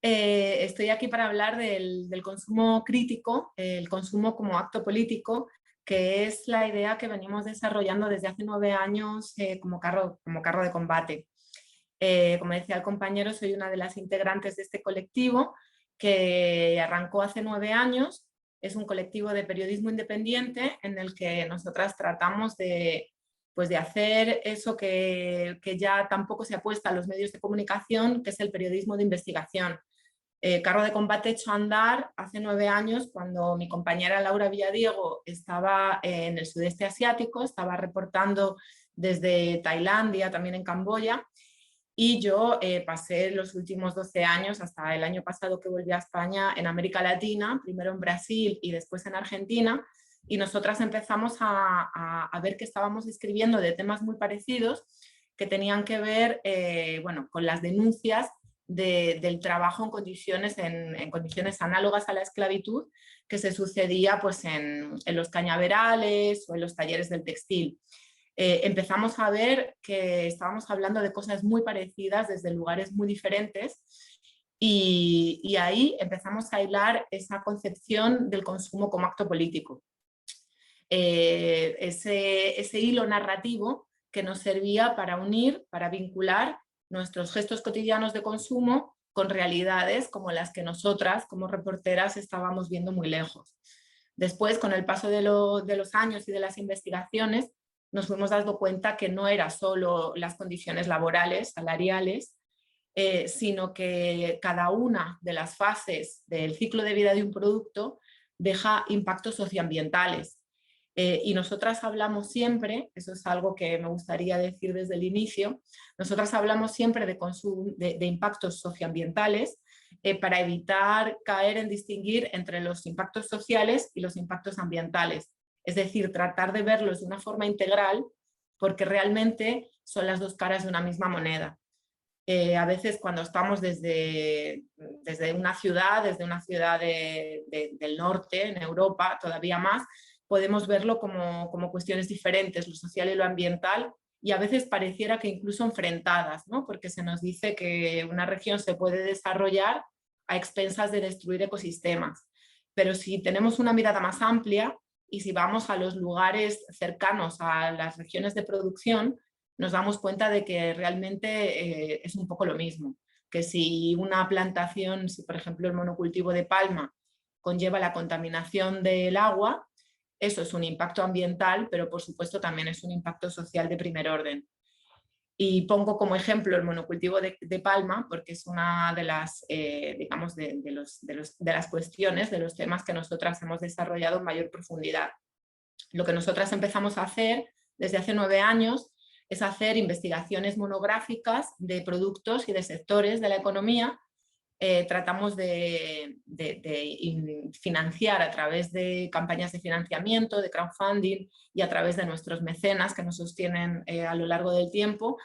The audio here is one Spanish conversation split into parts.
Estoy aquí para hablar del consumo crítico, el consumo como acto político, que es la idea que venimos desarrollando desde hace 9 años como carro de combate. Como decía el compañero, soy una de las integrantes de este colectivo que arrancó hace 9 años. Es un colectivo de periodismo independiente en el que nosotras tratamos pues de hacer eso que ya tampoco se apuesta a los medios de comunicación, que es el periodismo de investigación. Carro de combate echó a andar hace 9 años cuando mi compañera Laura Villadiego estaba en el sudeste asiático, estaba reportando desde Tailandia, también en Camboya, y yo pasé los últimos 12 años, hasta el año pasado que volví a España, en América Latina, primero en Brasil y después en Argentina, y nosotras empezamos a ver que estábamos escribiendo de temas muy parecidos que tenían que ver bueno, con las denuncias del trabajo en condiciones análogas a la esclavitud que se sucedía pues, en los cañaverales o en los talleres del textil. Empezamos a ver que estábamos hablando de cosas muy parecidas desde lugares muy diferentes y ahí empezamos a hilar esa concepción del consumo como acto político. Ese hilo narrativo que nos servía para unir, para vincular nuestros gestos cotidianos de consumo con realidades como las que nosotras, como reporteras, estábamos viendo muy lejos. Después, con el paso de los años y de las investigaciones, nos fuimos dando cuenta que no era solo las condiciones laborales, salariales, sino que cada una de las fases del ciclo de vida de un producto deja impactos socioambientales. Y nosotras hablamos siempre, eso es algo que me gustaría decir desde el inicio, nosotras hablamos siempre de impactos socioambientales para evitar caer en distinguir entre los impactos sociales y los impactos ambientales. Es decir, tratar de verlos de una forma integral porque realmente son las dos caras de una misma moneda. A veces cuando estamos desde una ciudad, del norte, en Europa, todavía más, podemos verlo como cuestiones diferentes, lo social y lo ambiental, y a veces pareciera que incluso enfrentadas, ¿no? Porque se nos dice que una región se puede desarrollar a expensas de destruir ecosistemas. Pero si tenemos una mirada más amplia y si vamos a los lugares cercanos a las regiones de producción, nos damos cuenta de que realmente es un poco lo mismo, que si una plantación, si por ejemplo el monocultivo de palma conlleva la contaminación del agua, eso es un impacto ambiental, pero por supuesto también es un impacto social de primer orden. Y pongo como ejemplo el monocultivo de palma porque es una de las, digamos, de las cuestiones, de los temas que nosotras hemos desarrollado en mayor profundidad. Lo que nosotras empezamos a hacer desde hace 9 años es hacer investigaciones monográficas de productos y de sectores de la economía. Tratamos de financiar a través de campañas de financiamiento, de crowdfunding y a través de nuestros mecenas que nos sostienen a lo largo del tiempo,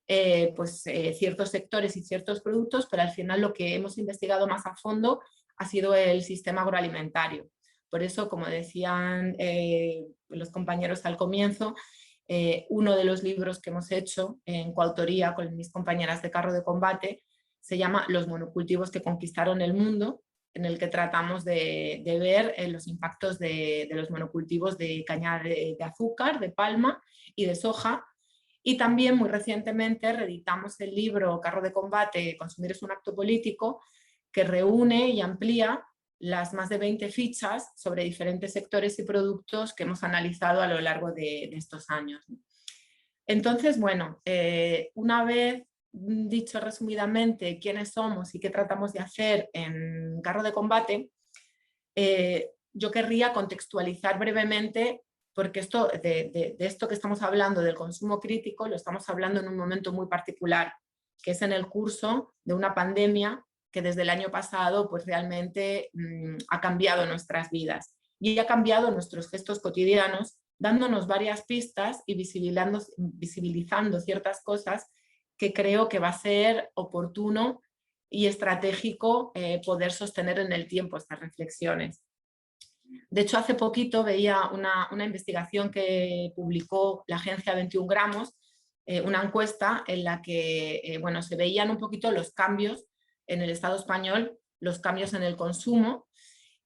ciertos sectores y ciertos productos, pero al final lo que hemos investigado más a fondo ha sido el sistema agroalimentario. Por eso, como decían los compañeros al comienzo, uno de los libros que hemos hecho en coautoría con mis compañeras de Carro de Combate se llama Los monocultivos que conquistaron el mundo, en el que tratamos de ver los impactos de los monocultivos de caña de azúcar, de palma y de soja. Y también muy recientemente reeditamos el libro Carro de Combate, Consumir es un acto político, que reúne y amplía las más de 20 fichas sobre diferentes sectores y productos que hemos analizado a lo largo de estos años. Entonces, bueno, una vez dicho resumidamente quiénes somos y qué tratamos de hacer en Carro de Combate, yo querría contextualizar brevemente, porque de esto que estamos hablando, del consumo crítico, lo estamos hablando en un momento muy particular, que es en el curso de una pandemia que desde el año pasado pues realmente ha cambiado nuestras vidas y ha cambiado nuestros gestos cotidianos, dándonos varias pistas y visibilizando ciertas cosas que creo que va a ser oportuno y estratégico poder sostener en el tiempo estas reflexiones. De hecho, hace poquito veía una investigación que publicó la agencia 21 gramos, una encuesta en la que bueno, se veían un poquito los cambios en el Estado español los cambios en el consumo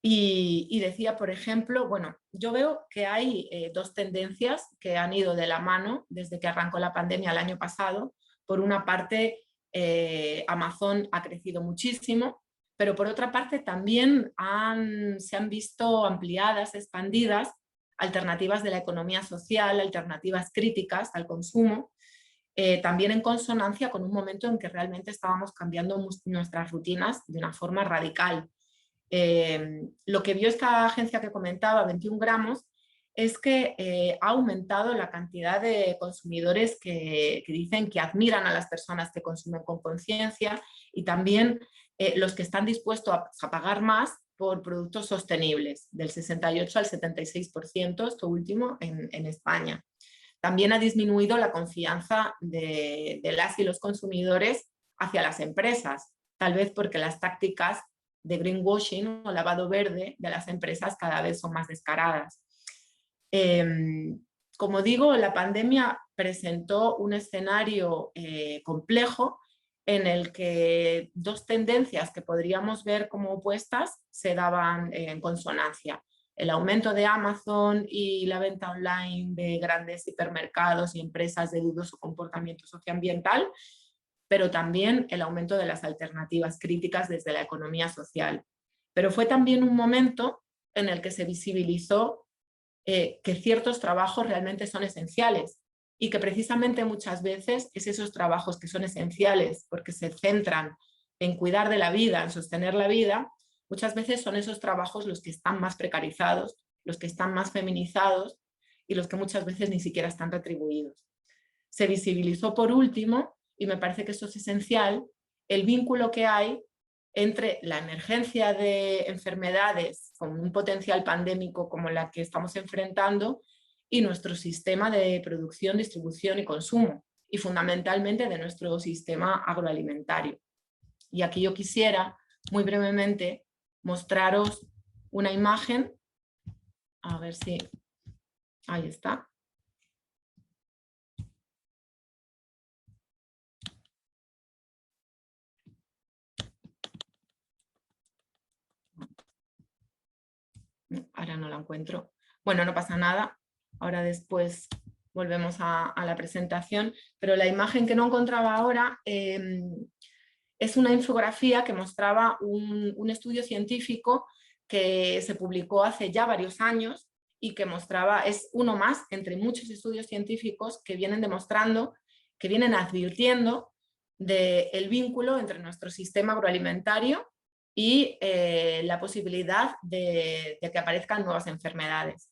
y decía, por ejemplo, bueno, yo veo que hay dos tendencias que han ido de la mano desde que arrancó la pandemia el año pasado. Por una parte, Amazon ha crecido muchísimo, pero por otra parte también se han visto ampliadas, expandidas, alternativas de la economía social, alternativas críticas al consumo, también en consonancia con un momento en que realmente estábamos cambiando nuestras rutinas de una forma radical. Lo que vio esta agencia que comentaba, 21 gramos, es que ha aumentado la cantidad de consumidores que dicen que admiran a las personas que consumen con conciencia y también los que están dispuestos a pagar más por productos sostenibles, del 68 al 76%, esto último en España. También ha disminuido la confianza de las y los consumidores hacia las empresas, tal vez porque las tácticas de greenwashing o lavado verde de las empresas cada vez son más descaradas. Como digo, la pandemia presentó un escenario complejo en el que dos tendencias que podríamos ver como opuestas se daban en consonancia. El aumento de Amazon y la venta online de grandes hipermercados y empresas de dudoso comportamiento socioambiental, pero también el aumento de las alternativas críticas desde la economía social. Pero fue también un momento en el que se visibilizó que ciertos trabajos realmente son esenciales y que precisamente muchas veces es esos trabajos que son esenciales porque se centran en cuidar de la vida, en sostener la vida, muchas veces son esos trabajos los que están más precarizados, los que están más feminizados y los que muchas veces ni siquiera están retribuidos. Se visibilizó por último, y me parece que eso es esencial, el vínculo que hay entre la emergencia de enfermedades con un potencial pandémico como la que estamos enfrentando y nuestro sistema de producción, distribución y consumo, y fundamentalmente de nuestro sistema agroalimentario. Y aquí yo quisiera, muy brevemente, mostraros una imagen, a ver si, ahí está. Ahora no la encuentro. Bueno, no pasa nada. Ahora después volvemos a la presentación. Pero la imagen que no encontraba ahora es una infografía que mostraba un estudio científico que se publicó hace ya varios años y que mostraba, es uno más entre muchos estudios científicos que vienen demostrando, que vienen advirtiendo del vínculo entre nuestro sistema agroalimentario y la posibilidad de que aparezcan nuevas enfermedades.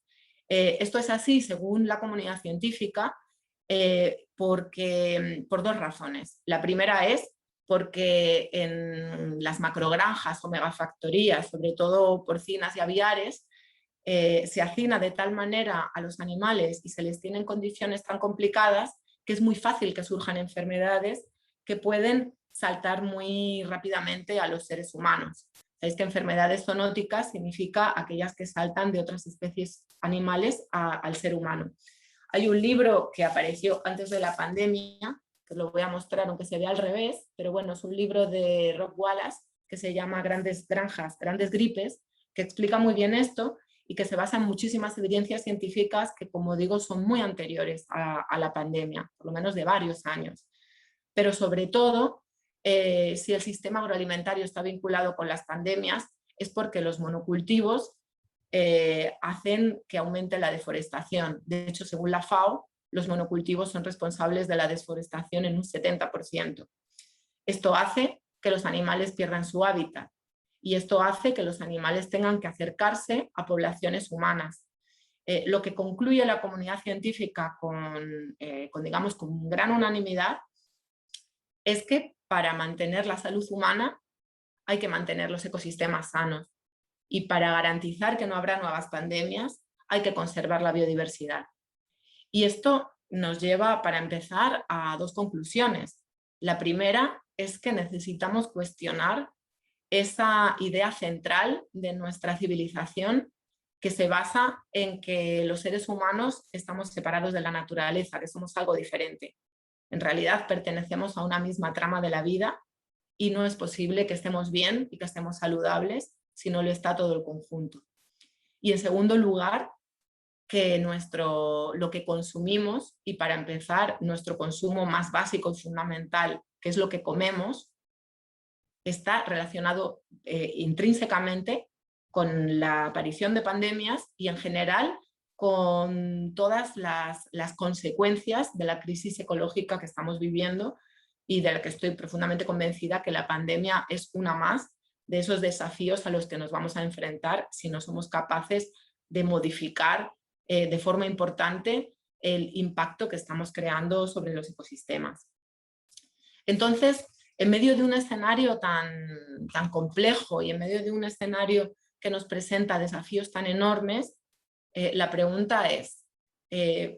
Esto es así según la comunidad científica por dos razones. La primera es porque en las macrogranjas o megafactorías, sobre todo porcinas y aviares, se hacina de tal manera a los animales y se les tiene en condiciones tan complicadas que es muy fácil que surjan enfermedades que pueden saltar muy rápidamente a los seres humanos. Sabéis que enfermedades zoonóticas significa aquellas que saltan de otras especies animales al ser humano. Hay un libro que apareció antes de la pandemia, que lo voy a mostrar aunque se vea al revés, pero bueno, es un libro de Rob Wallace que se llama Grandes Granjas, Grandes Gripes, que explica muy bien esto y que se basa en muchísimas evidencias científicas que, como digo, son muy anteriores a la pandemia, por lo menos de varios años. Pero sobre todo, si el sistema agroalimentario está vinculado con las pandemias, es porque los monocultivos hacen que aumente la deforestación. De hecho, según la FAO, los monocultivos son responsables de la deforestación en un 70%. Esto hace que los animales pierdan su hábitat y esto hace que los animales tengan que acercarse a poblaciones humanas. Lo que concluye la comunidad científica digamos, con gran unanimidad es que para mantener la salud humana hay que mantener los ecosistemas sanos y para garantizar que no habrá nuevas pandemias hay que conservar la biodiversidad. Y esto nos lleva, para empezar, a dos conclusiones. La primera es que necesitamos cuestionar esa idea central de nuestra civilización que se basa en que los seres humanos estamos separados de la naturaleza, que somos algo diferente. En realidad pertenecemos a una misma trama de la vida y no es posible que estemos bien y que estemos saludables si no lo está todo el conjunto. Y en segundo lugar, que lo que consumimos, y para empezar, nuestro consumo más básico y fundamental, que es lo que comemos, está relacionado intrínsecamente con la aparición de pandemias y en general con todas las consecuencias de la crisis ecológica que estamos viviendo y de la que estoy profundamente convencida que la pandemia es una más de esos desafíos a los que nos vamos a enfrentar si no somos capaces de modificar de forma importante el impacto que estamos creando sobre los ecosistemas. Entonces, en medio de un escenario tan complejo y en medio de un escenario que nos presenta desafíos tan enormes, la pregunta es,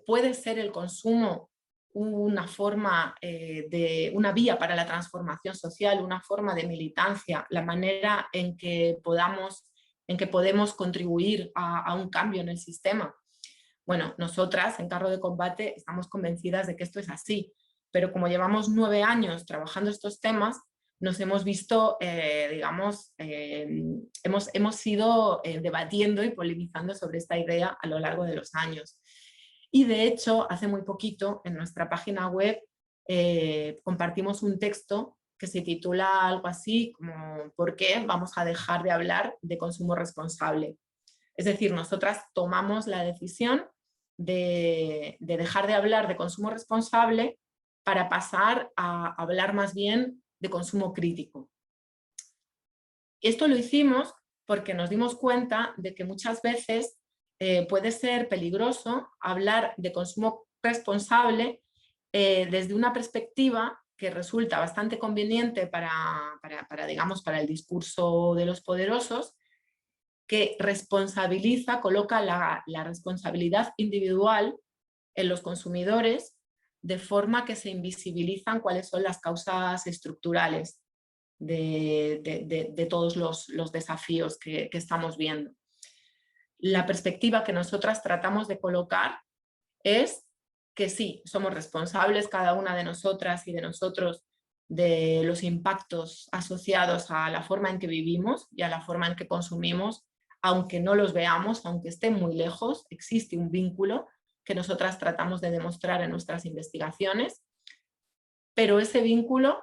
¿puede ser el consumo una forma una vía para la transformación social, una forma de militancia, la manera en que podemos contribuir a un cambio en el sistema? Bueno, nosotras en Carro de Combate estamos convencidas de que esto es así, pero como llevamos 9 años trabajando estos temas, nos hemos visto, hemos ido debatiendo y polemizando sobre esta idea a lo largo de los años. Y de hecho, hace muy poquito en nuestra página web compartimos un texto que se titula algo así como ¿por qué vamos a dejar de hablar de consumo responsable? Es decir, nosotras tomamos la decisión de dejar de hablar de consumo responsable para pasar a hablar más bien de consumo crítico. Esto lo hicimos porque nos dimos cuenta de que muchas veces puede ser peligroso hablar de consumo responsable desde una perspectiva que resulta bastante conveniente para el discurso de los poderosos, que responsabiliza, coloca la responsabilidad individual en los consumidores de forma que se invisibilizan cuáles son las causas estructurales de todos los desafíos que estamos viendo. La perspectiva que nosotras tratamos de colocar es que sí, somos responsables cada una de nosotras y de nosotros de los impactos asociados a la forma en que vivimos y a la forma en que consumimos, aunque no los veamos, aunque estén muy lejos, existe un vínculo que nosotras tratamos de demostrar en nuestras investigaciones, pero ese vínculo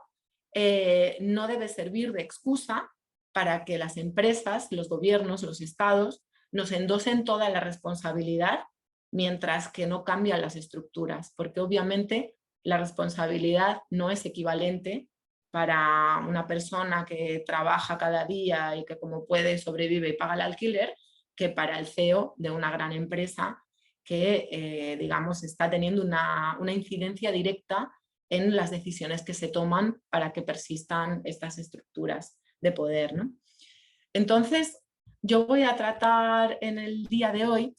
no debe servir de excusa para que las empresas, los gobiernos, los estados, nos endosen toda la responsabilidad mientras que no cambian las estructuras, porque obviamente la responsabilidad no es equivalente para una persona que trabaja cada día y que como puede sobrevive y paga el alquiler, que para el CEO de una gran empresa que está teniendo una incidencia directa en las decisiones que se toman para que persistan estas estructuras de poder, ¿no? Entonces, yo voy a tratar en el día de hoy,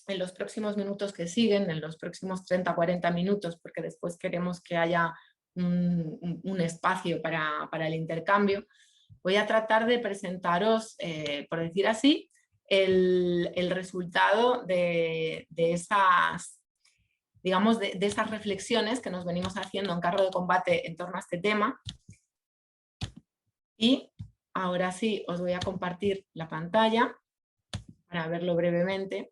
en los próximos minutos que siguen, en los próximos 30-40 minutos, porque después queremos que haya un espacio para el intercambio, voy a tratar de presentaros, por decir así, el resultado de esas, de esas reflexiones que nos venimos haciendo en Carro de Combate en torno a este tema. Y ahora sí os voy a compartir la pantalla para verlo brevemente.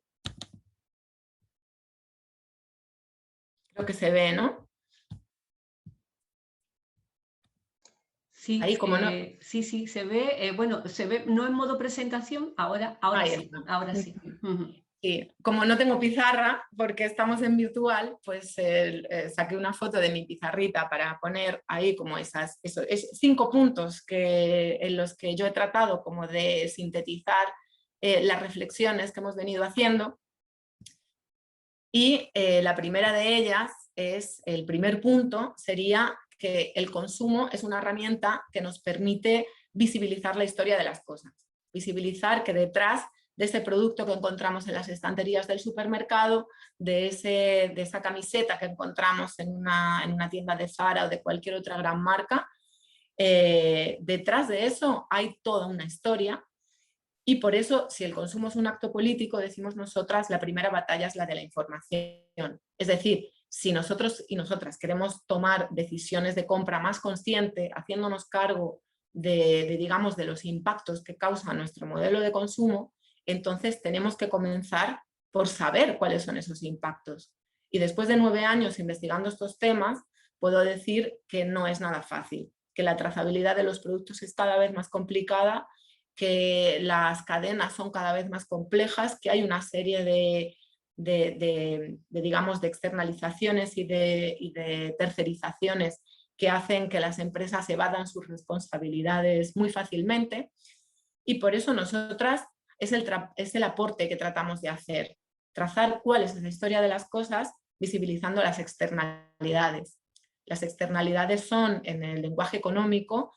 Creo que se ve, ¿no? Sí, ahí, como no... sí, se ve, bueno, se ve no en modo presentación, ahora sí, ahora sí. Sí, como no tengo pizarra, porque estamos en virtual, pues saqué una foto de mi pizarrita para poner ahí como esos 5 puntos en los que yo he tratado como de sintetizar las reflexiones que hemos venido haciendo. Y la primera de ellas el primer punto sería que el consumo es una herramienta que nos permite visibilizar la historia de las cosas, visibilizar que detrás de ese producto que encontramos en las estanterías del supermercado, de esa camiseta que encontramos en una tienda de Zara o de cualquier otra gran marca, detrás de eso hay toda una historia. Y por eso, si el consumo es un acto político, decimos nosotras, la primera batalla es la de la información. Es decir, si nosotros y nosotras queremos tomar decisiones de compra más consciente, haciéndonos cargo digamos, de los impactos que causa nuestro modelo de consumo, entonces tenemos que comenzar por saber cuáles son esos impactos. Y después de 9 años investigando estos temas, puedo decir que no es nada fácil, que la trazabilidad de los productos es cada vez más complicada, que las cadenas son cada vez más complejas, que hay una serie digamos, de externalizaciones y de tercerizaciones que hacen que las empresas evadan sus responsabilidades muy fácilmente, y por eso nosotras es el aporte que tratamos de hacer, trazar cuál es la historia de las cosas visibilizando las externalidades. Las externalidades son, en el lenguaje económico,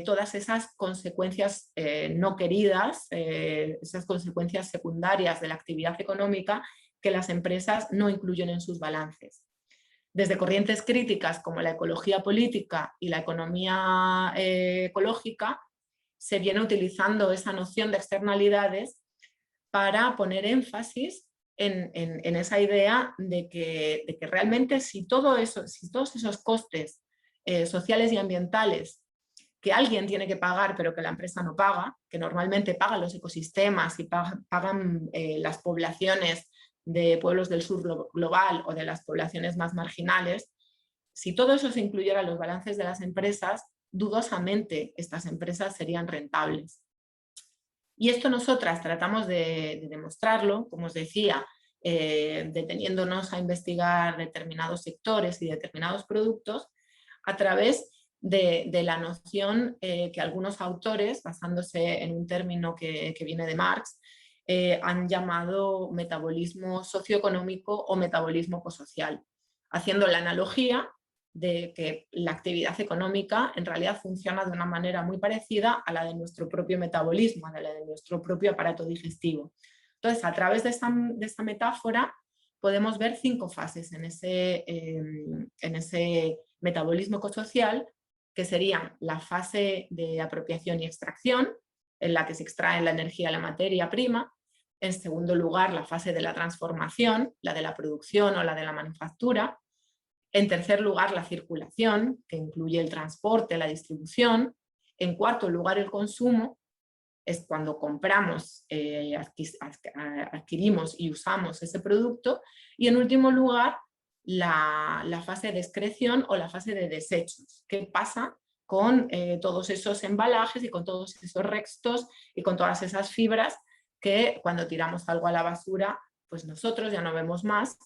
todas esas consecuencias no queridas, esas consecuencias secundarias de la actividad económica que las empresas no incluyen en sus balances. Desde corrientes críticas como la ecología política y la economía ecológica, se viene utilizando esa noción de externalidades para poner énfasis en esa idea de que realmente si todos esos costes sociales y ambientales que alguien tiene que pagar pero que la empresa no paga, que normalmente pagan los ecosistemas y pagan las poblaciones de pueblos del sur global o de las poblaciones más marginales, si todo eso se incluyera en los balances de las empresas, dudosamente estas empresas serían rentables. Y esto nosotras tratamos de demostrarlo, como os decía, deteniéndonos a investigar determinados sectores y determinados productos a través de la noción que algunos autores, basándose en un término que viene de Marx, han llamado metabolismo socioeconómico o metabolismo ecosocial, haciendo la analogía de que la actividad económica en realidad funciona de una manera muy parecida a la de nuestro propio metabolismo, a la de nuestro propio aparato digestivo. Entonces, a través de esta metáfora podemos ver 5 fases en ese metabolismo ecosocial, que serían la fase de apropiación y extracción, en la que se extrae la energía, la materia prima. En segundo lugar, la fase de la transformación, la de la producción o la de la manufactura. En tercer lugar, la circulación, que incluye el transporte, la distribución. En cuarto lugar, el consumo, es cuando compramos, adquirimos y usamos ese producto. Y en último lugar, la fase de excreción o la fase de desechos. ¿Qué pasa con todos esos embalajes y con todos esos restos y con todas esas fibras que cuando tiramos algo a la basura, pues nosotros ya no vemos más,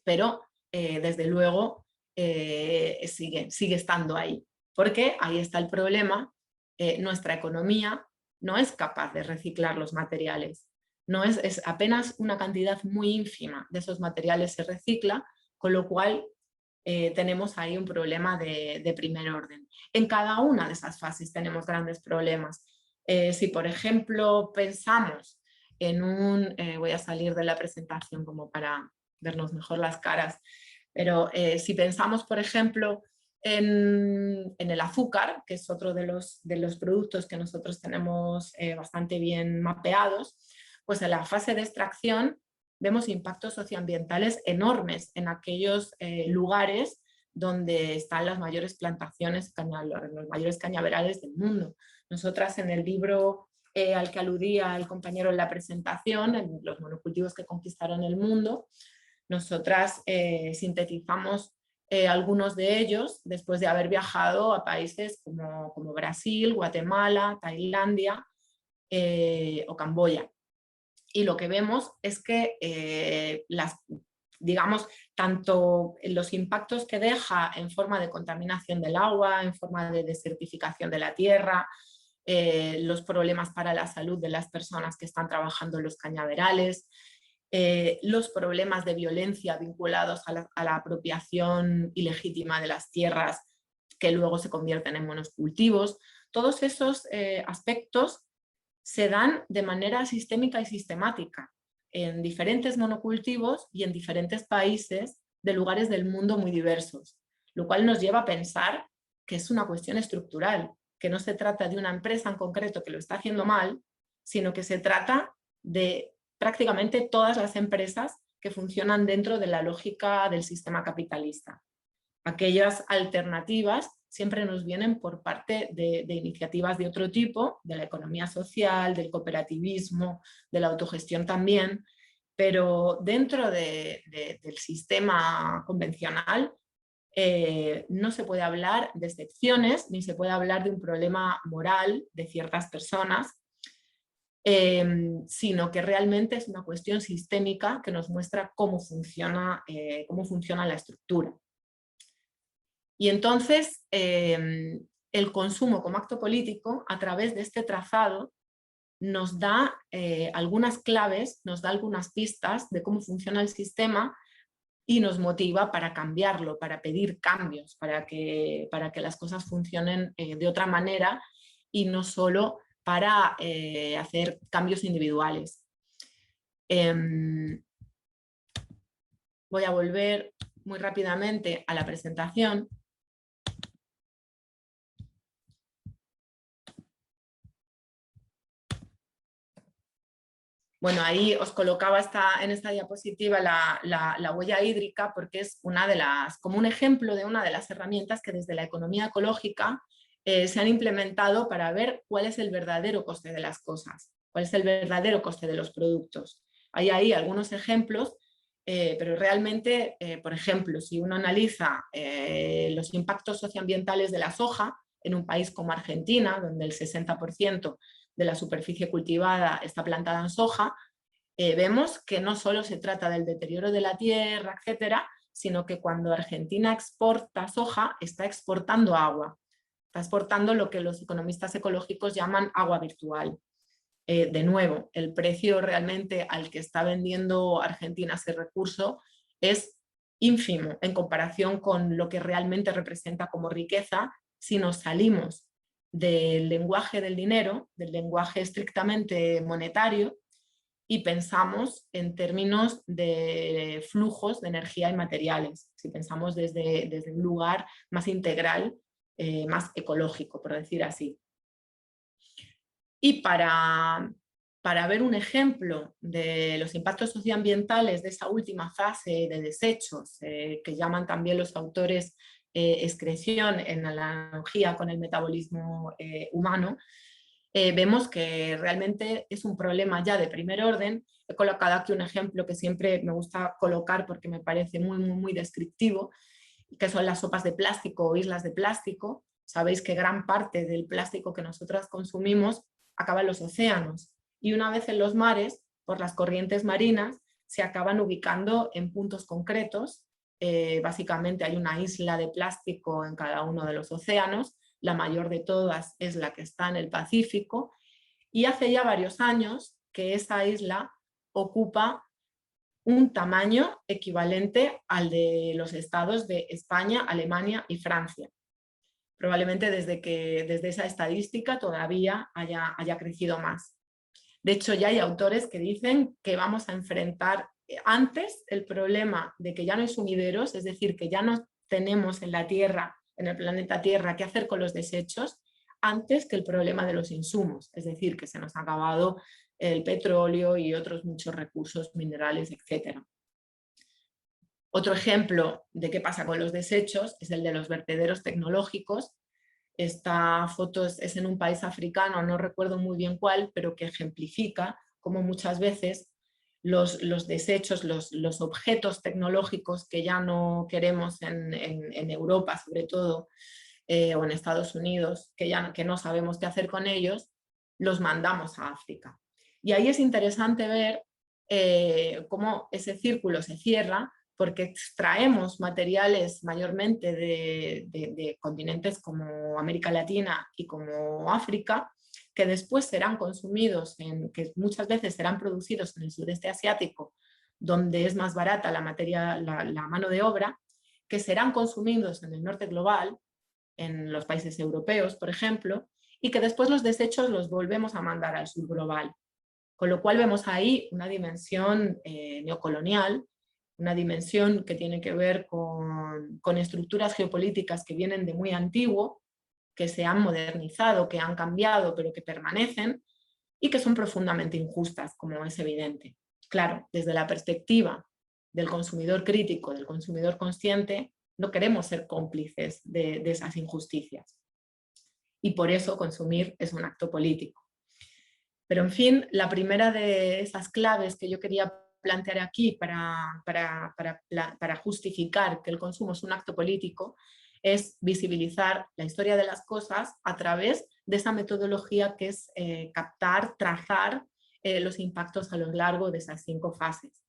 pero desde luego sigue estando ahí? Porque ahí está el problema, nuestra economía no es capaz de reciclar los materiales, es apenas una cantidad muy ínfima de esos materiales se recicla, con lo cual tenemos ahí un problema de primer orden. En cada una de esas fases tenemos grandes problemas. Si por ejemplo pensamos en voy a salir de la presentación como para vernos mejor las caras, pero si pensamos por ejemplo en el azúcar, que es otro de los productos que nosotros tenemos bastante bien mapeados, pues en la fase de extracción vemos impactos socioambientales enormes en aquellos lugares donde están las mayores plantaciones, los mayores cañaverales del mundo. Nosotras en el libro al que aludía el compañero en la presentación, en los monocultivos que conquistaron el mundo, nosotras sintetizamos algunos de ellos después de haber viajado a países como Brasil, Guatemala, Tailandia o Camboya. Y lo que vemos es que digamos, tanto los impactos que deja en forma de contaminación del agua, en forma de desertificación de la tierra, los problemas para la salud de las personas que están trabajando en los cañaverales, los problemas de violencia vinculados a la apropiación ilegítima de las tierras que luego se convierten en monocultivos, todos esos aspectos se dan de manera sistémica y sistemática en diferentes monocultivos y en diferentes países de lugares del mundo muy diversos, lo cual nos lleva a pensar que es una cuestión estructural, que no se trata de una empresa en concreto que lo está haciendo mal, sino que se trata de prácticamente todas las empresas que funcionan dentro de la lógica del sistema capitalista. Aquellas alternativas siempre nos vienen por parte de iniciativas de otro tipo, de la economía social, del cooperativismo, de la autogestión también, pero dentro del sistema convencional no se puede hablar de excepciones, ni se puede hablar de un problema moral de ciertas personas, sino que realmente es una cuestión sistémica que nos muestra cómo funciona la estructura. Y entonces el consumo como acto político, a través de este trazado, nos da algunas claves, nos da algunas pistas de cómo funciona el sistema y nos motiva para cambiarlo, para pedir cambios, para que las cosas funcionen de otra manera y no solo para hacer cambios individuales. Voy a volver muy rápidamente a la presentación. Bueno, ahí os colocaba en esta diapositiva la huella hídrica porque es como un ejemplo de una de las herramientas que desde la economía ecológica se han implementado para ver cuál es el verdadero coste de las cosas, cuál es el verdadero coste de los productos. Hay ahí algunos ejemplos, pero realmente, por ejemplo, si uno analiza los impactos socioambientales de la soja en un país como Argentina, donde el 60% de la superficie cultivada está plantada en soja, vemos que no solo se trata del deterioro de la tierra, etcétera, sino que cuando Argentina exporta soja, está exportando agua, está exportando lo que los economistas ecológicos llaman agua virtual. De nuevo, el precio realmente al que está vendiendo Argentina ese recurso es ínfimo en comparación con lo que realmente representa como riqueza si nos salimos del lenguaje del dinero, del lenguaje estrictamente monetario, y pensamos en términos de flujos de energía y materiales, si pensamos desde un lugar más integral, más ecológico, por decir así. Y para ver un ejemplo de los impactos socioambientales de esa última fase de desechos, que llaman también los autores excreción en analogía con el metabolismo humano, vemos que realmente es un problema ya de primer orden. He colocado aquí un ejemplo que siempre me gusta colocar porque me parece muy descriptivo, que son las sopas de plástico o islas de plástico. Sabéis que gran parte del plástico que nosotras consumimos acaba en los océanos y una vez en los mares, por las corrientes marinas, se acaban ubicando en puntos concretos. Básicamente hay una isla de plástico en cada uno de los océanos. La mayor de todas es la que está en el Pacífico y hace ya varios años que esa isla ocupa un tamaño equivalente al de los estados de España, Alemania y Francia. Probablemente desde esa estadística todavía haya crecido más. De hecho, ya hay autores que dicen que vamos a enfrentar antes el problema de que ya no hay sumideros, es decir, que ya no tenemos en la Tierra, en el planeta Tierra, qué hacer con los desechos, antes que el problema de los insumos, es decir, que se nos ha acabado el petróleo y otros muchos recursos minerales, etc. Otro ejemplo de qué pasa con los desechos es el de los vertederos tecnológicos. Esta foto es en un país africano, no recuerdo muy bien cuál, pero que ejemplifica cómo muchas veces los desechos, los objetos tecnológicos que ya no queremos en Europa, sobre todo, o en Estados Unidos, que no sabemos qué hacer con ellos, los mandamos a África. Y ahí es interesante ver cómo ese círculo se cierra, porque extraemos materiales mayormente de continentes como América Latina y como África, que después serán consumidos, que muchas veces serán producidos en el sudeste asiático, donde es más barata la mano de obra, que serán consumidos en el norte global, en los países europeos, por ejemplo, y que después los desechos los volvemos a mandar al sur global. Con lo cual vemos ahí una dimensión neocolonial, una dimensión que tiene que ver con estructuras geopolíticas que vienen de muy antiguo, que se han modernizado, que han cambiado, pero que permanecen y que son profundamente injustas, como es evidente. Claro, desde la perspectiva del consumidor crítico, del consumidor consciente, no queremos ser cómplices de esas injusticias. Y por eso consumir es un acto político. Pero en fin, la primera de esas claves que yo quería plantear aquí para justificar que el consumo es un acto político es visibilizar la historia de las cosas a través de esa metodología que es captar, trazar los impactos a lo largo de esas 5 fases.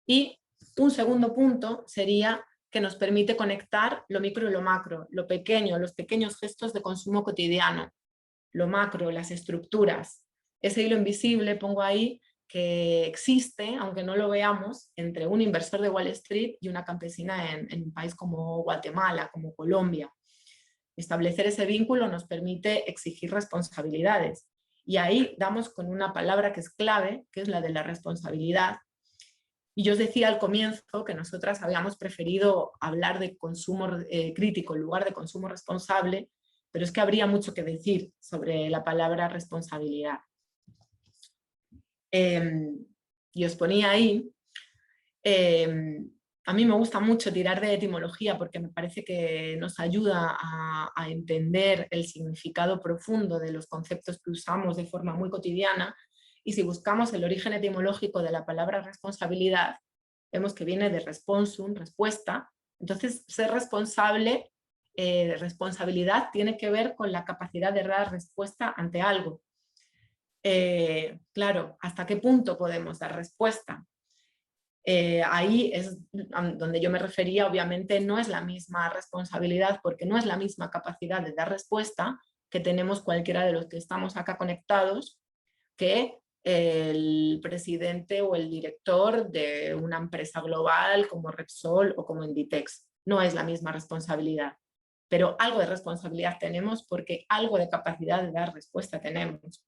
Y un segundo punto sería que nos permite conectar lo micro y lo macro, lo pequeño, los pequeños gestos de consumo cotidiano, lo macro, las estructuras. Ese hilo invisible, pongo ahí, que existe, aunque no lo veamos, entre un inversor de Wall Street y una campesina en un país como Guatemala, como Colombia. Establecer ese vínculo nos permite exigir responsabilidades. Y ahí damos con una palabra que es clave, que es la de la responsabilidad. Y yo os decía al comienzo que nosotras habíamos preferido hablar de consumo crítico en lugar de consumo responsable, pero es que habría mucho que decir sobre la palabra responsabilidad. Y os ponía ahí, a mí me gusta mucho tirar de etimología porque me parece que nos ayuda a entender el significado profundo de los conceptos que usamos de forma muy cotidiana, y si buscamos el origen etimológico de la palabra responsabilidad, vemos que viene de responsum, respuesta. Entonces, ser responsable, responsabilidad tiene que ver con la capacidad de dar respuesta ante algo. Claro, ¿hasta qué punto podemos dar respuesta? Ahí es donde yo me refería. Obviamente no es la misma responsabilidad porque no es la misma capacidad de dar respuesta que tenemos cualquiera de los que estamos acá conectados que el presidente o el director de una empresa global como Repsol o como Inditex. No es la misma responsabilidad, pero algo de responsabilidad tenemos porque algo de capacidad de dar respuesta tenemos.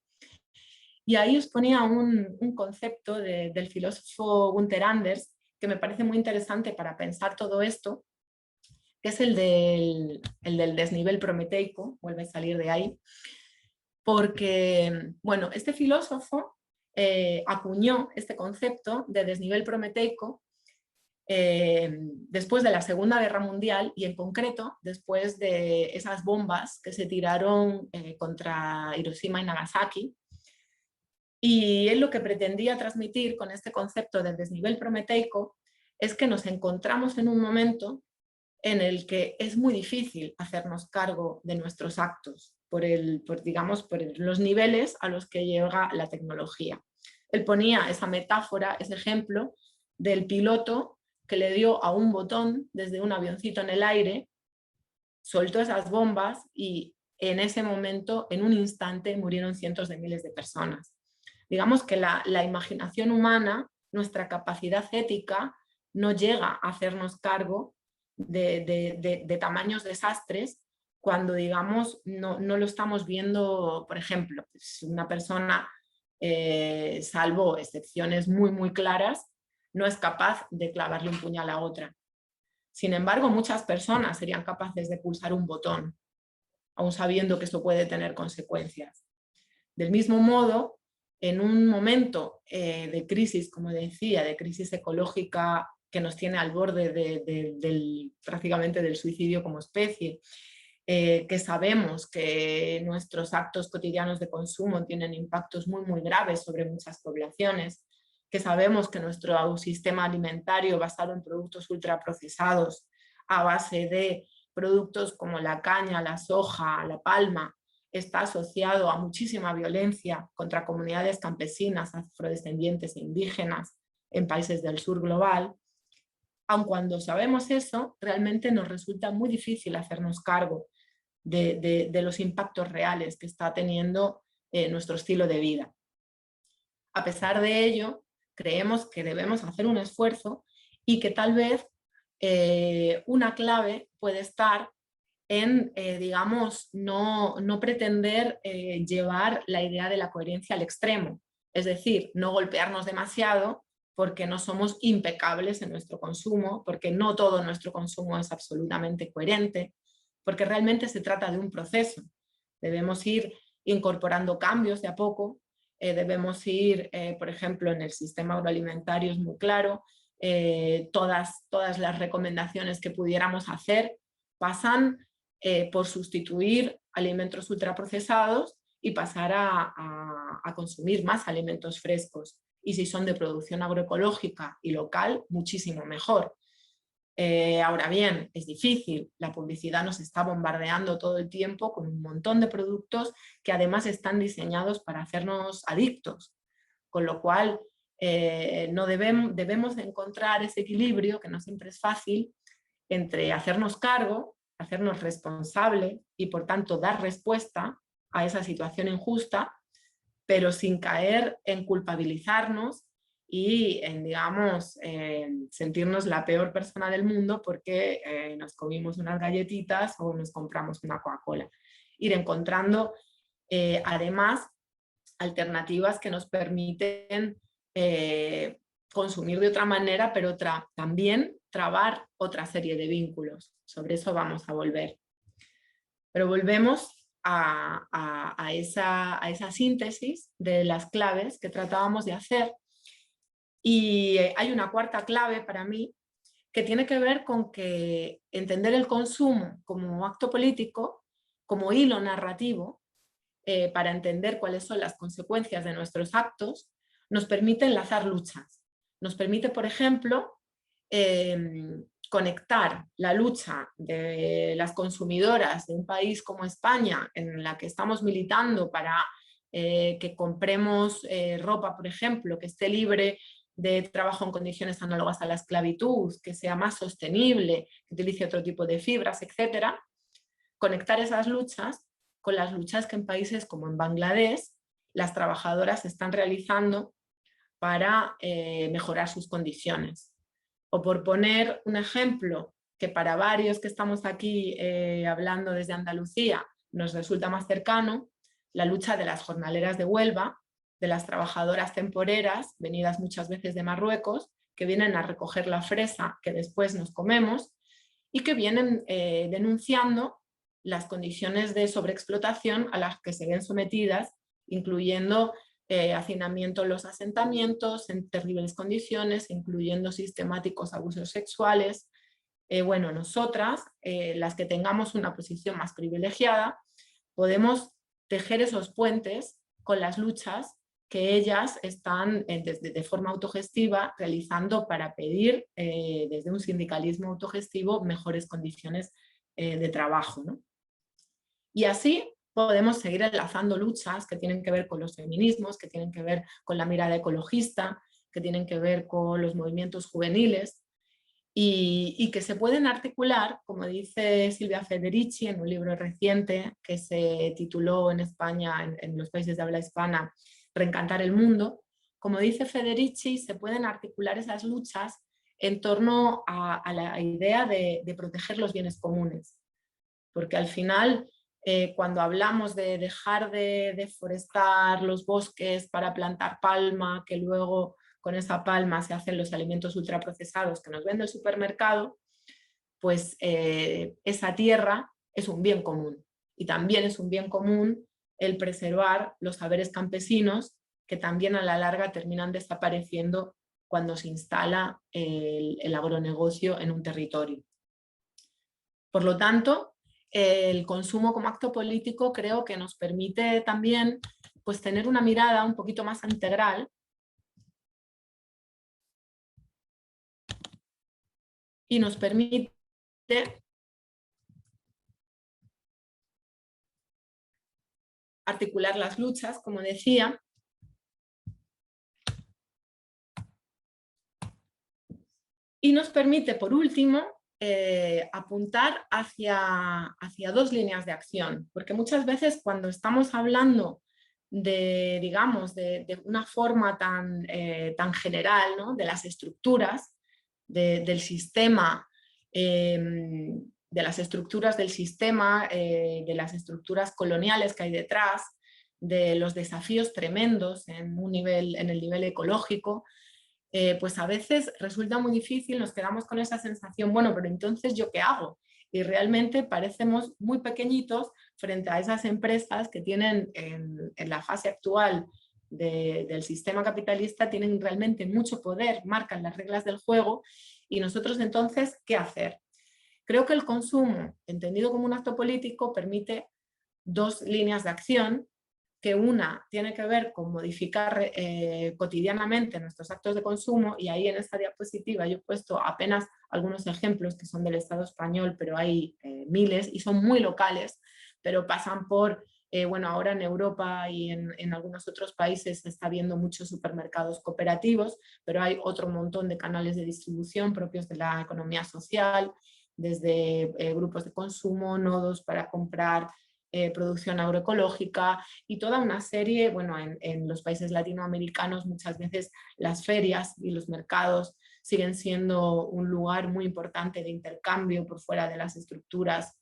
Y ahí os ponía un concepto del filósofo Günther Anders que me parece muy interesante para pensar todo esto, que es el del desnivel prometeico, vuelve a salir de ahí, porque, bueno, este filósofo acuñó este concepto de desnivel prometeico después de la Segunda Guerra Mundial y en concreto después de esas bombas que se tiraron contra Hiroshima y Nagasaki. Y él lo que pretendía transmitir con este concepto del desnivel prometeico es que nos encontramos en un momento en el que es muy difícil hacernos cargo de nuestros actos por los niveles a los que llega la tecnología. Él ponía esa metáfora, ese ejemplo del piloto que le dio a un botón desde un avioncito en el aire, soltó esas bombas y en ese momento, en un instante, murieron cientos de miles de personas. Digamos que la imaginación humana, nuestra capacidad ética, no llega a hacernos cargo de tamaños desastres cuando, digamos, no lo estamos viendo. Por ejemplo, si una persona, salvo excepciones muy, muy claras, no es capaz de clavarle un puñal a otra. Sin embargo, muchas personas serían capaces de pulsar un botón, aun sabiendo que esto puede tener consecuencias. Del mismo modo, en un momento de crisis, como decía, de crisis ecológica que nos tiene al borde prácticamente del suicidio como especie, que sabemos que nuestros actos cotidianos de consumo tienen impactos muy, muy graves sobre muchas poblaciones, que sabemos que nuestro sistema alimentario basado en productos ultraprocesados a base de productos como la caña, la soja, la palma, está asociado a muchísima violencia contra comunidades campesinas, afrodescendientes e indígenas en países del sur global. Aun cuando sabemos eso, realmente nos resulta muy difícil hacernos cargo de los impactos reales que está teniendo nuestro estilo de vida. A pesar de ello, creemos que debemos hacer un esfuerzo y que tal vez una clave puede estar en, digamos, no pretender llevar la idea de la coherencia al extremo. Es decir, no golpearnos demasiado porque no somos impecables en nuestro consumo, porque no todo nuestro consumo es absolutamente coherente, porque realmente se trata de un proceso. Debemos ir incorporando cambios de a poco, debemos ir, por ejemplo, en el sistema agroalimentario es muy claro, todas las recomendaciones que pudiéramos hacer pasan por sustituir alimentos ultraprocesados y pasar a consumir más alimentos frescos. Y si son de producción agroecológica y local, muchísimo mejor. Ahora bien, es difícil, la publicidad nos está bombardeando todo el tiempo con un montón de productos que además están diseñados para hacernos adictos, con lo cual no debemos encontrar ese equilibrio, que no siempre es fácil, entre hacernos cargo, hacernos responsable y por tanto dar respuesta a esa situación injusta, pero sin caer en culpabilizarnos y en, digamos, sentirnos la peor persona del mundo porque nos comimos unas galletitas o nos compramos una Coca-Cola. Ir encontrando, además, alternativas que nos permiten consumir de otra manera, pero también trabar otra serie de vínculos. Sobre eso vamos a volver. Pero volvemos a esa síntesis de las claves que tratábamos de hacer. Y hay una cuarta clave para mí que tiene que ver con que entender el consumo como acto político, como hilo narrativo, para entender cuáles son las consecuencias de nuestros actos, nos permite enlazar luchas. Nos permite, por ejemplo, conectar la lucha de las consumidoras de un país como España, en la que estamos militando para que compremos ropa, por ejemplo, que esté libre de trabajo en condiciones análogas a la esclavitud, que sea más sostenible, que utilice otro tipo de fibras, etc. Conectar esas luchas con las luchas que en países como en Bangladesh las trabajadoras están realizando para mejorar sus condiciones. O por poner un ejemplo que para varios que estamos aquí hablando desde Andalucía nos resulta más cercano, la lucha de las jornaleras de Huelva, de las trabajadoras temporeras, venidas muchas veces de Marruecos, que vienen a recoger la fresa que después nos comemos y que vienen denunciando las condiciones de sobreexplotación a las que se ven sometidas, incluyendo hacinamiento en los asentamientos, en terribles condiciones, incluyendo sistemáticos abusos sexuales. Bueno, nosotras, las que tengamos una posición más privilegiada, podemos tejer esos puentes con las luchas que ellas están de forma autogestiva realizando para pedir desde un sindicalismo autogestivo mejores condiciones de trabajo, ¿no? Y así podemos seguir enlazando luchas que tienen que ver con los feminismos, que tienen que ver con la mirada ecologista, que tienen que ver con los movimientos juveniles y que se pueden articular, como dice Silvia Federici en un libro reciente que se tituló en España, en los países de habla hispana, Reencantar el mundo. Como dice Federici, se pueden articular esas luchas en torno a la idea de proteger los bienes comunes, porque al final cuando hablamos de dejar de deforestar los bosques para plantar palma, que luego con esa palma se hacen los alimentos ultraprocesados que nos vende el supermercado, pues esa tierra es un bien común. Y también es un bien común el preservar los saberes campesinos, que también a la larga terminan desapareciendo cuando se instala el agronegocio en un territorio. Por lo tanto, el consumo como acto político creo que nos permite también pues, tener una mirada un poquito más integral y nos permite articular las luchas, como decía, y nos permite, por último, apuntar hacia dos líneas de acción, porque muchas veces cuando estamos hablando de, digamos, de una forma tan general, ¿no? De las estructuras del sistema, de las estructuras del sistema, de las estructuras coloniales que hay detrás, de los desafíos tremendos en el nivel ecológico, pues a veces resulta muy difícil, nos quedamos con esa sensación, bueno, pero entonces ¿yo qué hago? Y realmente parecemos muy pequeñitos frente a esas empresas que tienen en la fase actual del sistema capitalista tienen realmente mucho poder, marcan las reglas del juego y nosotros entonces, ¿qué hacer? Creo que el consumo, entendido como un acto político, permite dos líneas de acción, que una tiene que ver con modificar cotidianamente nuestros actos de consumo, y ahí en esta diapositiva yo he puesto apenas algunos ejemplos que son del Estado español, pero hay miles y son muy locales, pero pasan por, bueno, ahora en Europa y en algunos otros países se está viendo muchos supermercados cooperativos, pero hay otro montón de canales de distribución propios de la economía social, desde grupos de consumo, nodos para comprar producción agroecológica y toda una serie, bueno, en los países latinoamericanos muchas veces las ferias y los mercados siguen siendo un lugar muy importante de intercambio por fuera de las estructuras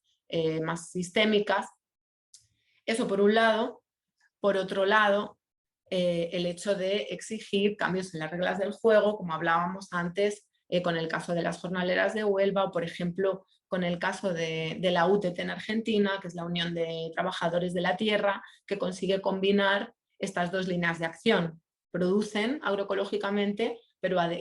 más sistémicas. Eso por un lado. Por otro lado, el hecho de exigir cambios en las reglas del juego, como hablábamos antes, con el caso de las jornaleras de Huelva, o por ejemplo con el caso de la UTT en Argentina, que es la Unión de Trabajadores de la Tierra, que consigue combinar estas dos líneas de acción. Producen agroecológicamente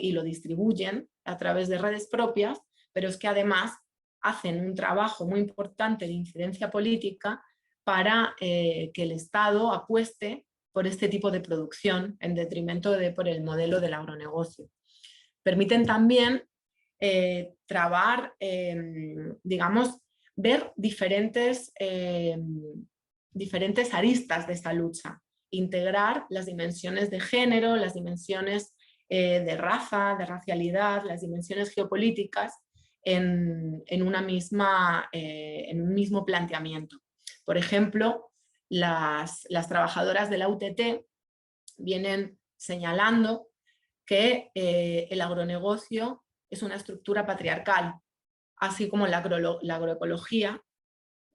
y lo distribuyen a través de redes propias, pero es que además hacen un trabajo muy importante de incidencia política para que el Estado apueste por este tipo de producción en detrimento de por el modelo del agronegocio. Permiten también trabar, digamos, ver diferentes aristas de esta lucha, integrar las dimensiones de género, las dimensiones de raza, de racialidad, las dimensiones geopolíticas en un mismo planteamiento. Por ejemplo, las trabajadoras de la UTT vienen señalando que el agronegocio es una estructura patriarcal, así como la agroecología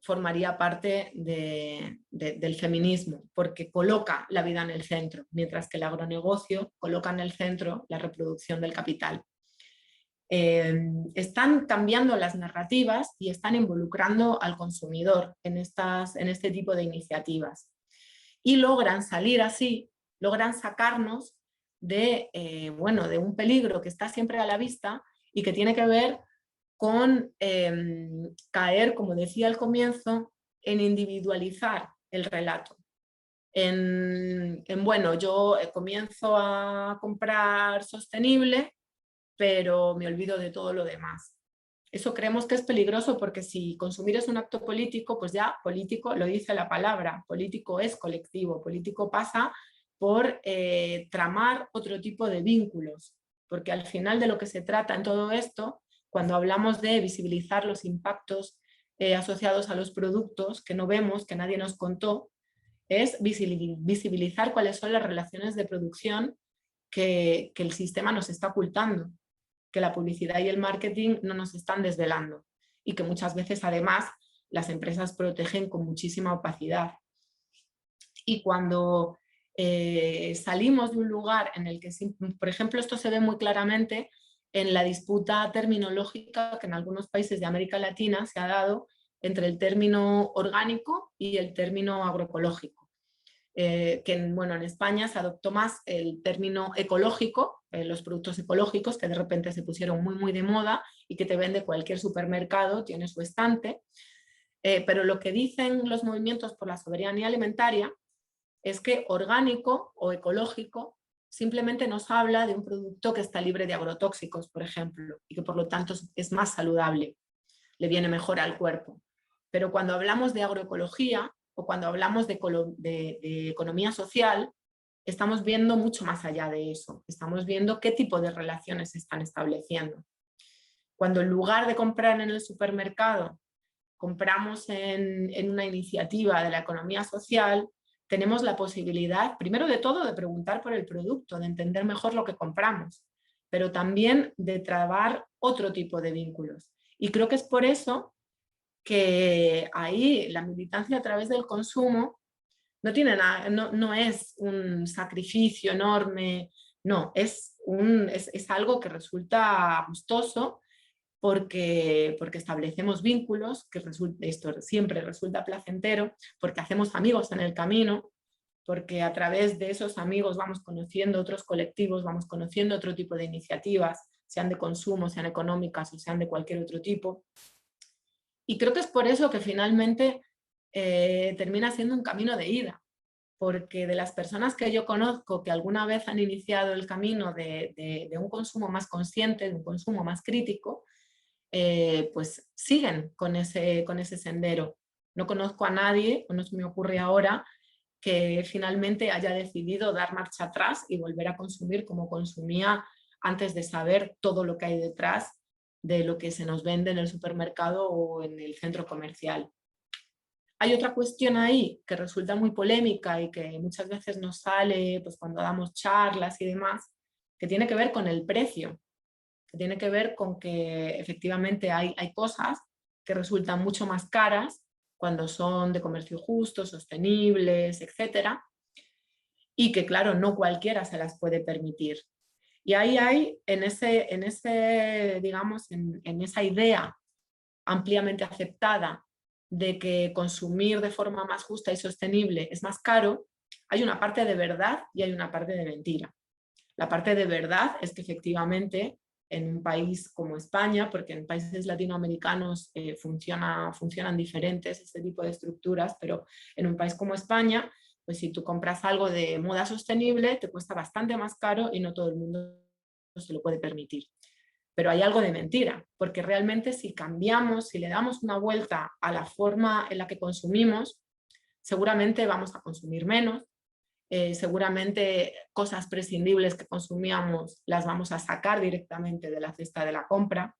formaría parte del feminismo, porque coloca la vida en el centro, mientras que el agronegocio coloca en el centro la reproducción del capital. Están cambiando las narrativas y están involucrando al consumidor en este tipo de iniciativas. Y logran salir así, logran sacarnos de un peligro que está siempre a la vista y que tiene que ver con caer, como decía al comienzo, en individualizar el relato. Bueno, yo comienzo a comprar sostenible, pero me olvido de todo lo demás. Eso creemos que es peligroso porque si consumir es un acto político, pues ya político lo dice la palabra, político es colectivo, político pasa por tramar otro tipo de vínculos, porque al final de lo que se trata en todo esto, cuando hablamos de visibilizar los impactos asociados a los productos que no vemos, que nadie nos contó, es visibilizar cuáles son las relaciones de producción que el sistema nos está ocultando, que la publicidad y el marketing no nos están desvelando y que muchas veces además las empresas protegen con muchísima opacidad. Y cuando salimos de un lugar en el que, por ejemplo, esto se ve muy claramente en la disputa terminológica que en algunos países de América Latina se ha dado entre el término orgánico y el término agroecológico. En España se adoptó más el término ecológico, los productos ecológicos que de repente se pusieron muy de moda y que te vende cualquier supermercado, tiene su estante, pero lo que dicen los movimientos por la soberanía alimentaria es que orgánico o ecológico simplemente nos habla de un producto que está libre de agrotóxicos, por ejemplo, y que por lo tanto es más saludable, le viene mejor al cuerpo. Pero cuando hablamos de agroecología o cuando hablamos de economía social, estamos viendo mucho más allá de eso. Estamos viendo qué tipo de relaciones se están estableciendo. Cuando en lugar de comprar en el supermercado, compramos en una iniciativa de la economía social, tenemos la posibilidad, primero de todo, de preguntar por el producto, de entender mejor lo que compramos, pero también de trabar otro tipo de vínculos. Y creo que es por eso que ahí la militancia a través del consumo no tiene nada, no es un sacrificio enorme, no, es algo que resulta gustoso porque establecemos vínculos, que esto siempre resulta placentero, porque hacemos amigos en el camino, porque a través de esos amigos vamos conociendo otros colectivos, vamos conociendo otro tipo de iniciativas, sean de consumo, sean económicas o sean de cualquier otro tipo. Y creo que es por eso que finalmente termina siendo un camino de ida, porque de las personas que yo conozco que alguna vez han iniciado el camino de un consumo más consciente, de un consumo más crítico, pues siguen con ese sendero. No conozco a nadie, o no se me ocurre ahora, que finalmente haya decidido dar marcha atrás y volver a consumir como consumía antes de saber todo lo que hay detrás de lo que se nos vende en el supermercado o en el centro comercial. Hay otra cuestión ahí que resulta muy polémica y que muchas veces nos sale pues, cuando damos charlas y demás, que tiene que ver con el precio, que tiene que ver con que efectivamente hay cosas que resultan mucho más caras cuando son de comercio justo, sostenibles, etcétera, y que claro, no cualquiera se las puede permitir. Y ahí hay, digamos, en esa idea ampliamente aceptada de que consumir de forma más justa y sostenible es más caro, hay una parte de verdad y hay una parte de mentira. La parte de verdad es que efectivamente en un país como España, porque en países latinoamericanos funcionan diferentes este tipo de estructuras, pero en un país como España, pues si tú compras algo de moda sostenible te cuesta bastante más caro y no todo el mundo se lo puede permitir. Pero hay algo de mentira, porque realmente si cambiamos, si le damos una vuelta a la forma en la que consumimos, seguramente vamos a consumir menos, seguramente cosas prescindibles que consumíamos las vamos a sacar directamente de la cesta de la compra,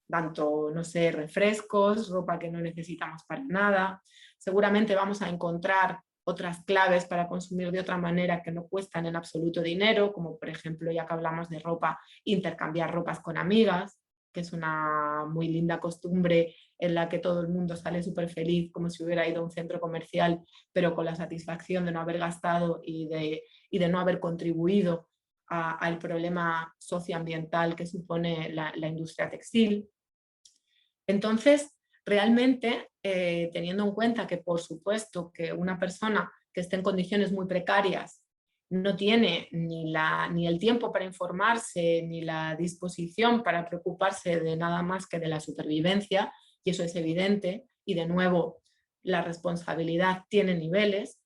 tanto, no sé, refrescos, ropa que no necesitamos para nada, seguramente vamos a encontrar otras claves para consumir de otra manera que no cuestan en absoluto dinero, como por ejemplo, ya que hablamos de ropa, intercambiar ropas con amigas, que es una muy linda costumbre en la que todo el mundo sale súper feliz como si hubiera ido a un centro comercial, pero con la satisfacción de no haber gastado y de no haber contribuido al problema socioambiental que supone la industria textil. Entonces, realmente, teniendo en cuenta que por supuesto que una persona que esté en condiciones muy precarias no tiene ni el tiempo para informarse, ni la disposición para preocuparse de nada más que de la supervivencia, y eso es evidente, y de nuevo, la responsabilidad tiene niveles,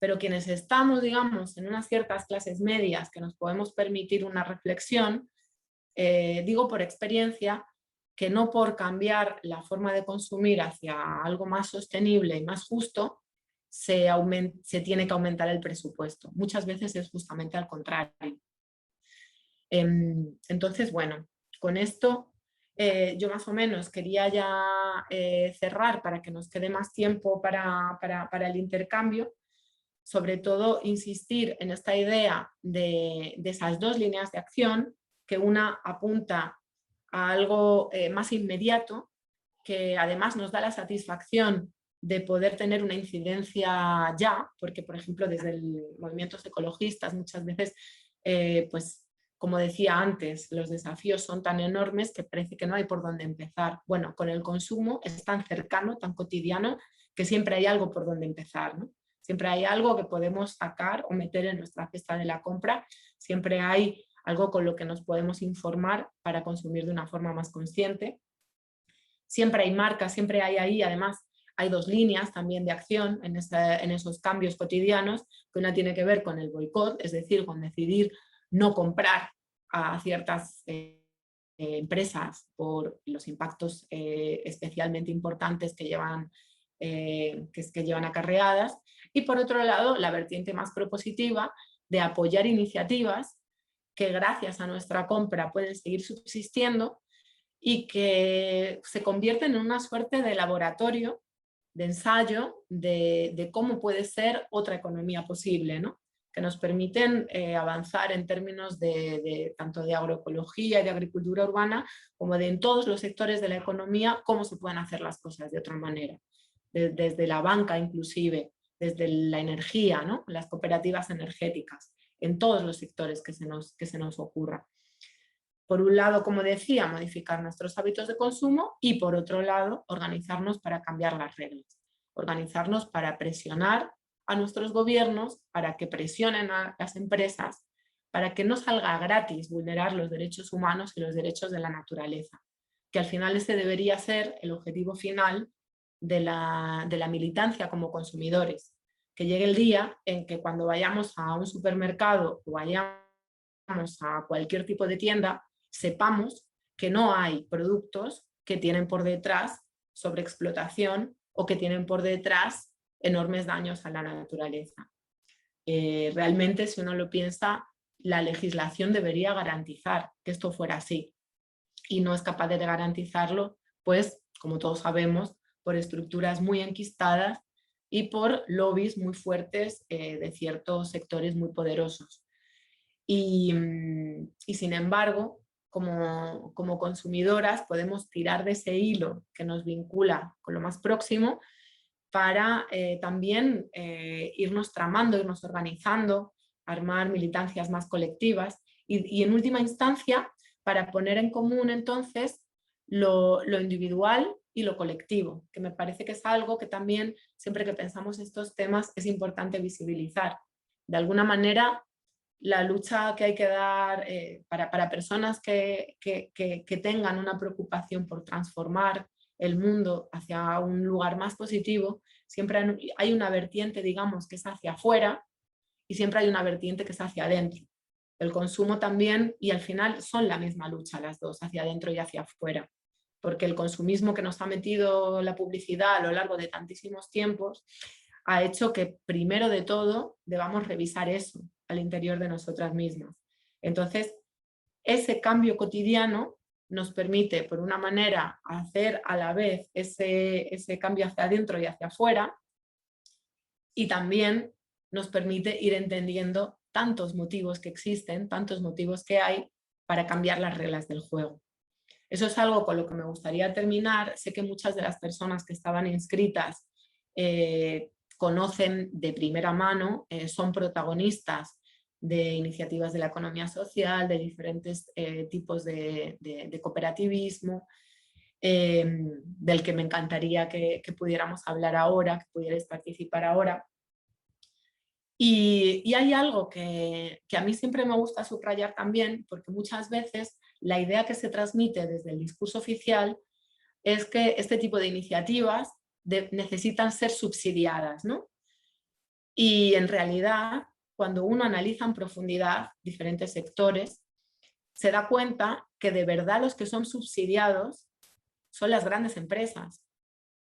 pero quienes estamos, digamos, en unas ciertas clases medias que nos podemos permitir una reflexión, digo por experiencia, que no por cambiar la forma de consumir hacia algo más sostenible y más justo, se tiene que aumentar el presupuesto. Muchas veces es justamente al contrario. Entonces, bueno, con esto yo más o menos quería ya cerrar para que nos quede más tiempo para el intercambio. Sobre todo, insistir en esta idea de esas dos líneas de acción, que una apunta a algo más inmediato, que además nos da la satisfacción de poder tener una incidencia ya, porque por ejemplo desde movimientos ecologistas muchas veces, pues como decía antes, los desafíos son tan enormes que parece que no hay por dónde empezar. Bueno, con el consumo es tan cercano, tan cotidiano, que siempre hay algo por donde empezar, ¿no? Siempre hay algo que podemos sacar o meter en nuestra cesta de la compra, siempre hay algo con lo que nos podemos informar para consumir de una forma más consciente. Siempre hay marcas, siempre hay ahí, además, hay dos líneas también de acción en esos cambios cotidianos, que una tiene que ver con el boicot, es decir, con decidir no comprar a ciertas empresas por los impactos especialmente importantes que llevan acarreadas, y por otro lado la vertiente más propositiva de apoyar iniciativas que gracias a nuestra compra pueden seguir subsistiendo y que se convierten en una suerte de laboratorio, de ensayo de cómo puede ser otra economía posible, ¿no? Que nos permiten avanzar en términos tanto de agroecología y de agricultura urbana, como de en todos los sectores de la economía, cómo se pueden hacer las cosas de otra manera. Desde la banca inclusive, desde la energía, ¿no? Las cooperativas energéticas, en todos los sectores que se nos ocurra. Por un lado, como decía, modificar nuestros hábitos de consumo y por otro lado, organizarnos para cambiar las reglas, organizarnos para presionar a nuestros gobiernos para que presionen a las empresas para que no salga gratis vulnerar los derechos humanos y los derechos de la naturaleza, que al final ese debería ser el objetivo final de la militancia como consumidores, que llegue el día en que cuando vayamos a un supermercado o vayamos a cualquier tipo de tienda, sepamos que no hay productos que tienen por detrás sobreexplotación o que tienen por detrás enormes daños a la naturaleza. Realmente, si uno lo piensa, la legislación debería garantizar que esto fuera así y no es capaz de garantizarlo, pues, como todos sabemos, por estructuras muy enquistadas y por lobbies muy fuertes de ciertos sectores muy poderosos. Y sin embargo, como consumidoras podemos tirar de ese hilo que nos vincula con lo más próximo para también irnos tramando, irnos organizando, armar militancias más colectivas y en última instancia para poner en común entonces lo individual y lo colectivo, que me parece que es algo que también siempre que pensamos estos temas es importante visibilizar. De alguna manera la lucha que hay que dar para personas que tengan una preocupación por transformar el mundo hacia un lugar más positivo, siempre hay una vertiente, digamos, que es hacia afuera y siempre hay una vertiente que es hacia adentro. El consumo también, y al final son la misma lucha las dos, hacia adentro y hacia afuera, porque el consumismo que nos ha metido la publicidad a lo largo de tantísimos tiempos ha hecho que primero de todo debamos revisar eso al interior de nosotras mismas. Entonces, ese cambio cotidiano nos permite, por una manera, hacer a la vez ese cambio hacia adentro y hacia afuera, y también nos permite ir entendiendo tantos motivos que existen, tantos motivos que hay para cambiar las reglas del juego. Eso es algo con lo que me gustaría terminar. Sé que muchas de las personas que estaban inscritas conocen de primera mano, son protagonistas de iniciativas de la economía social, de diferentes tipos de cooperativismo, del que me encantaría que pudiéramos hablar ahora, que pudierais participar ahora. Y hay algo que a mí siempre me gusta subrayar también, porque muchas veces la idea que se transmite desde el discurso oficial es que este tipo de iniciativas necesitan ser subsidiadas, ¿no? Y en realidad, cuando uno analiza en profundidad diferentes sectores, se da cuenta que de verdad los que son subsidiados son las grandes empresas,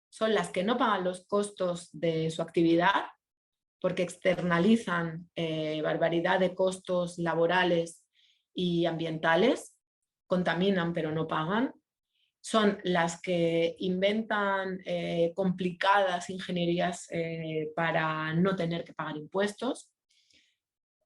son las que no pagan los costos de su actividad porque externalizan barbaridad de costos laborales y ambientales, contaminan pero no pagan, son las que inventan complicadas ingenierías para no tener que pagar impuestos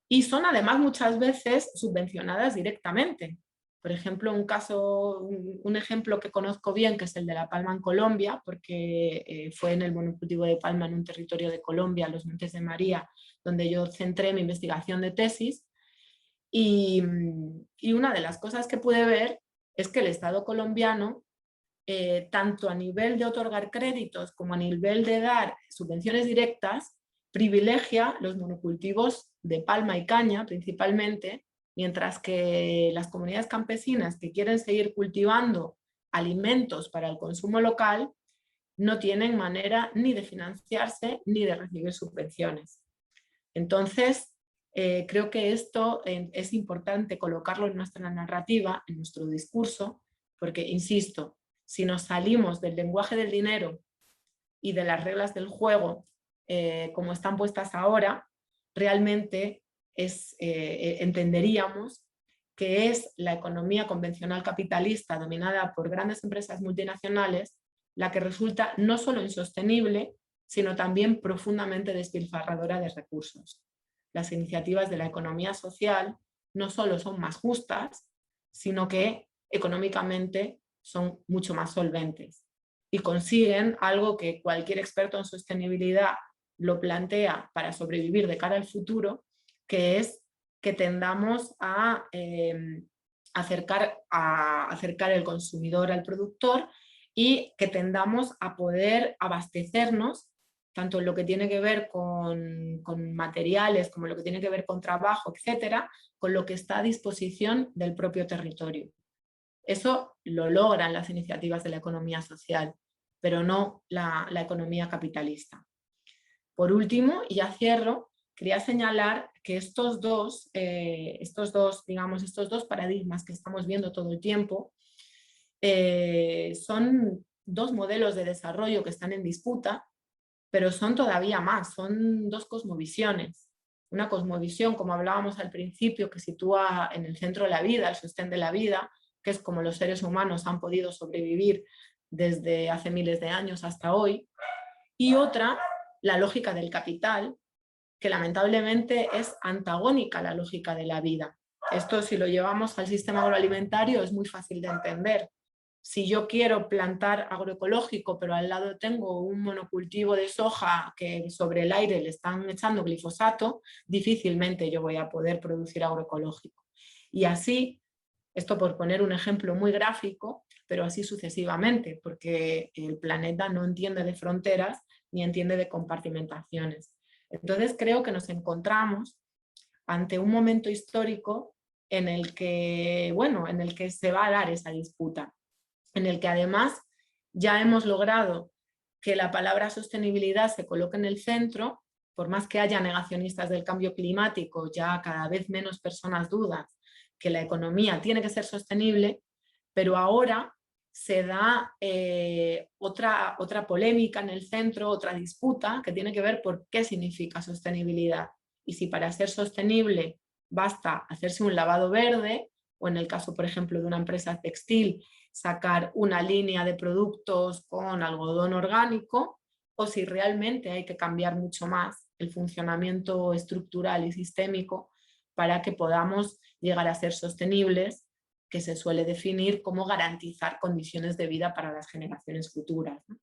y son además muchas veces subvencionadas directamente. Por ejemplo, un ejemplo que conozco bien, que es el de la palma en Colombia, porque fue en el monocultivo de palma en un territorio de Colombia, los Montes de María, donde yo centré mi investigación de tesis. Y una de las cosas que pude ver es que el Estado colombiano, tanto a nivel de otorgar créditos como a nivel de dar subvenciones directas, privilegia los monocultivos de palma y caña principalmente, mientras que las comunidades campesinas que quieren seguir cultivando alimentos para el consumo local no tienen manera ni de financiarse ni de recibir subvenciones. Entonces, creo que esto es importante colocarlo en nuestra narrativa, en nuestro discurso, porque, insisto, si nos salimos del lenguaje del dinero y de las reglas del juego como están puestas ahora, realmente entenderíamos que es la economía convencional capitalista dominada por grandes empresas multinacionales la que resulta no solo insostenible, sino también profundamente despilfarradora de recursos. Las iniciativas de la economía social no solo son más justas, sino que económicamente son mucho más solventes y consiguen algo que cualquier experto en sostenibilidad lo plantea para sobrevivir de cara al futuro, que es que tendamos a acercar el consumidor al productor y que tendamos a poder abastecernos tanto en lo que tiene que ver con materiales como en lo que tiene que ver con trabajo, etcétera, con lo que está a disposición del propio territorio. Eso lo logran las iniciativas de la economía social, pero no la economía capitalista. Por último, y ya cierro, quería señalar que estos dos paradigmas que estamos viendo todo el tiempo son dos modelos de desarrollo que están en disputa, pero son todavía más, son dos cosmovisiones. Una cosmovisión, como hablábamos al principio, que sitúa en el centro la vida, el sostén de la vida, que es como los seres humanos han podido sobrevivir desde hace miles de años hasta hoy, y otra, la lógica del capital, que lamentablemente es antagónica a la lógica de la vida. Esto, si lo llevamos al sistema agroalimentario, es muy fácil de entender. Si yo quiero plantar agroecológico, pero al lado tengo un monocultivo de soja que sobre el aire le están echando glifosato, difícilmente yo voy a poder producir agroecológico. Y así, esto por poner un ejemplo muy gráfico, pero así sucesivamente, porque el planeta no entiende de fronteras ni entiende de compartimentaciones. Entonces creo que nos encontramos ante un momento histórico en el que, bueno, en el que se va a dar esa disputa, en el que además ya hemos logrado que la palabra sostenibilidad se coloque en el centro, por más que haya negacionistas del cambio climático, ya cada vez menos personas dudan que la economía tiene que ser sostenible, pero ahora se da otra polémica en el centro, otra disputa que tiene que ver por qué significa sostenibilidad. Y si para ser sostenible basta hacerse un lavado verde, o en el caso, por ejemplo, de una empresa textil, sacar una línea de productos con algodón orgánico, o si realmente hay que cambiar mucho más el funcionamiento estructural y sistémico para que podamos llegar a ser sostenibles, que se suele definir como garantizar condiciones de vida para las generaciones futuras, ¿no?